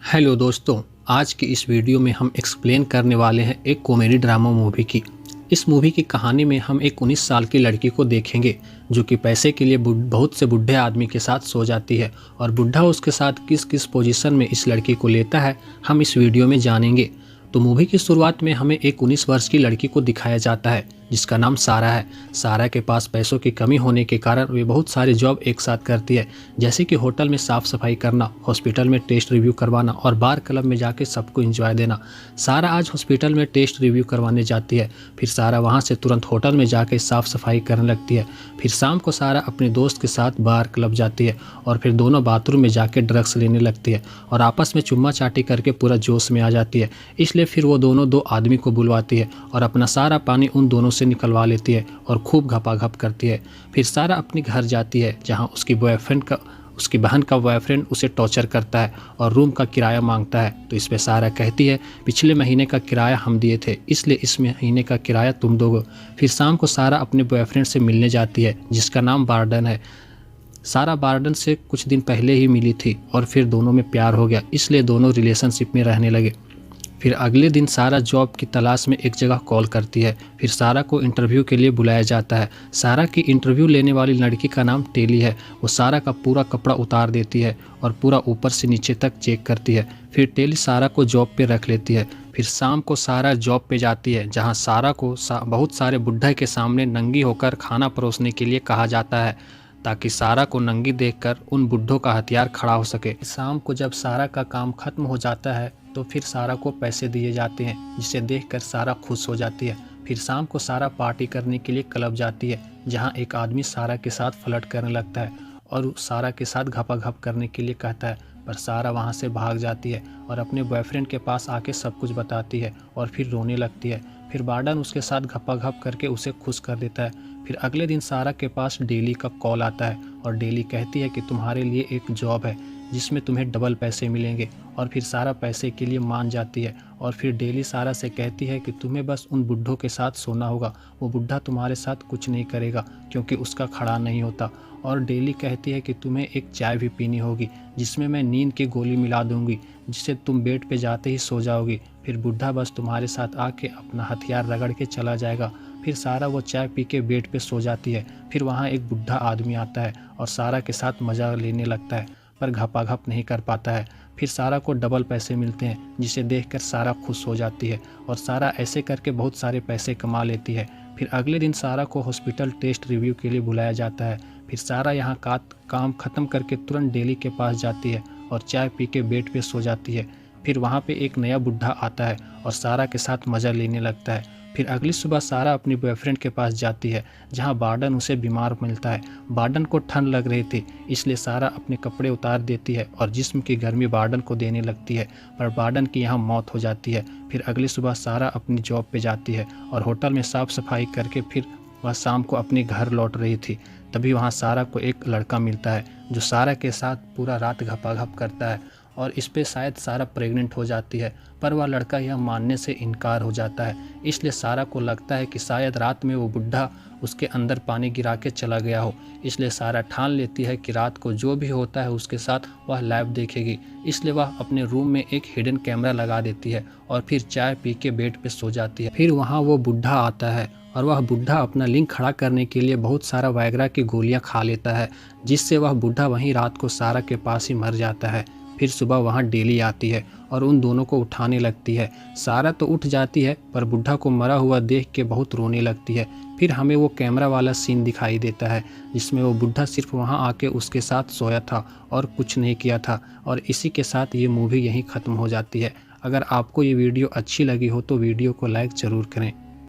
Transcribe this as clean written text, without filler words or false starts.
Hello दोस्तों, आज की इस वीडियो में हम एक्सप्लेन करने वाले हैं एक कॉमेडी ड्रामा मूवी की। इस मूवी की कहानी में हम एक 19 साल की लड़की को देखेंगे जो कि पैसे के लिए बहुत से बुढ़े आदमी के साथ सो जाती है और बुढ़ा उसके साथ किस किस पोजीशन में इस लड़की को लेता है हम इस वीडियो में जानेंगे। तो मूवी की शुरुआत में हमें एक 19 वर्ष की लड़की को दिखाया जाता है जिसका नाम सारा है। सारा के पास पैसों की कमी होने के कारण वे बहुत सारे जॉब एक साथ करती है, जैसे कि होटल में साफ़ सफाई करना, हॉस्पिटल में टेस्ट रिव्यू करवाना और बार क्लब में जाके सबको एंजॉय देना। सारा आज हॉस्पिटल में टेस्ट रिव्यू करवाने जाती है, फिर सारा वहाँ से तुरंत होटल में जाके साफ़ सफाई करने लगती है। फिर शाम को सारा अपने दोस्त के साथ बार क्लब जाती है और फिर दोनों बाथरूम में जाके ड्रग्स लेने लगती है और आपस में चुम्मा चाटी करके पूरा जोश में आ जाती है। इसलिए फिर वो दोनों दो आदमी को बुलवाती है और अपना सारा पानी उन दोनों से निकलवा लेती है और खूब घपाघप करती है। फिर सारा अपने घर जाती है जहाँ उसकी बहन का बॉयफ्रेंड उसे टॉर्चर करता है और रूम का किराया मांगता है। तो इस पे सारा कहती है पिछले महीने का किराया हम दिए थे, इसलिए इस महीने का किराया तुम दोगे। फिर शाम को सारा अपने बॉयफ्रेंड से मिलने जाती है जिसका नाम बार्डन है। सारा बार्डन से कुछ दिन पहले ही मिली थी और फिर दोनों में प्यार हो गया, इसलिए दोनों रिलेशनशिप में रहने लगे। फिर अगले दिन सारा जॉब की तलाश में एक जगह कॉल करती है। फिर सारा को इंटरव्यू के लिए बुलाया जाता है। सारा की इंटरव्यू लेने वाली लड़की का नाम टेली है। वो सारा का पूरा कपड़ा उतार देती है और पूरा ऊपर से नीचे तक चेक करती है। फिर टेली सारा को जॉब पे रख लेती है। फिर शाम को सारा जॉब पे जाती है जहाँ सारा को बहुत सारे बुढ़े के सामने नंगी होकर खाना परोसने के लिए कहा जाता है ताकि सारा को नंगी देखकर उन बुढ़ों का हथियार खड़ा हो सके। शाम को जब सारा का काम खत्म हो जाता है तो फिर सारा को पैसे दिए जाते हैं जिसे देखकर सारा खुश हो जाती है। फिर शाम को सारा पार्टी करने के लिए क्लब जाती है जहां एक आदमी सारा के साथ फ्लर्ट करने लगता है और सारा के साथ घपाघप करने के लिए कहता है, पर सारा वहां से भाग जाती है और अपने बॉयफ्रेंड के पास आके सब कुछ बताती है और फिर रोने लगती है। फिर बार्डन उसके साथ घपाघप करके उसे खुश कर देता है। फिर अगले दिन सारा के पास डेली का कॉल आता है और डेली कहती है कि तुम्हारे लिए एक जॉब है जिसमें तुम्हें डबल पैसे मिलेंगे। और फिर सारा पैसे के लिए मान जाती है और फिर डेली सारा से कहती है कि तुम्हें बस उन बुढ़ों के साथ सोना होगा, वो बुढ़ा तुम्हारे साथ कुछ नहीं करेगा क्योंकि उसका खड़ा नहीं होता। और डेली कहती है कि तुम्हें एक चाय भी पीनी होगी जिसमें मैं नींद की गोली मिला दूंगी जिससे तुम बेड पे जाते ही सो जाओगी। फिर बुढ़ा बस तुम्हारे साथ आके अपना हथियार रगड़ के चला जाएगा। फिर सारा वो चाय पी के बेड पे सो जाती है। फिर वहाँ एक बुढ़ा आदमी आता है और सारा के साथ मजा लेने लगता है पर घपाघप नहीं कर पाता है। फिर सारा को डबल पैसे मिलते हैं जिसे देखकर सारा खुश हो जाती है और सारा ऐसे करके बहुत सारे पैसे कमा लेती है। फिर अगले दिन सारा को हॉस्पिटल टेस्ट रिव्यू के लिए बुलाया जाता है। फिर सारा यहाँ का काम ख़त्म करके तुरंत डेली के पास जाती है और चाय पी के बेड पे सो जाती है। फिर वहाँ पे एक नया बुढ़ा आता है और सारा के साथ मज़ा लेने लगता है। फिर अगली सुबह सारा अपनी बॉयफ्रेंड के पास जाती है जहाँ बार्डन उसे बीमार मिलता है। बार्डन को ठंड लग रही थी इसलिए सारा अपने कपड़े उतार देती है और जिस्म की गर्मी बार्डन को देने लगती है, पर बार्डन की यहाँ मौत हो जाती है। फिर अगली सुबह सारा अपनी जॉब पे जाती है और होटल में साफ़ सफाई करके फिर वह शाम को अपने घर लौट रही थी। तभी वहाँ सारा को एक लड़का मिलता है जो सारा के साथ पूरा रात घपाघप करता है और इस पे शायद सारा प्रेग्नेंट हो जाती है, पर वह लड़का यह मानने से इनकार हो जाता है। इसलिए सारा को लगता है कि शायद रात में वो बुढ़ा उसके अंदर पानी गिरा के चला गया हो। इसलिए सारा ठान लेती है कि रात को जो भी होता है उसके साथ वह लाइव देखेगी। इसलिए वह अपने रूम में एक हिडन कैमरा लगा देती है और फिर चाय पी के बेड पे सो जाती है। फिर वहाँ वो बुढ़ा आता है और वह बुढ़ा अपना लिंग खड़ा करने के लिए बहुत सारा वायग्रा की गोलियाँ खा लेता है जिससे वह बुढ़ा वहीं रात को सारा के पास ही मर जाता है। फिर सुबह वहाँ डेली आती है और उन दोनों को उठाने लगती है। सारा तो उठ जाती है पर बुढ़ा को मरा हुआ देख के बहुत रोने लगती है। फिर हमें वो कैमरा वाला सीन दिखाई देता है जिसमें वो बुढ़ा सिर्फ वहाँ आके उसके साथ सोया था और कुछ नहीं किया था। और इसी के साथ ये मूवी यहीं ख़त्म हो जाती है। अगर आपको ये वीडियो अच्छी लगी हो तो वीडियो को लाइक ज़रूर करें।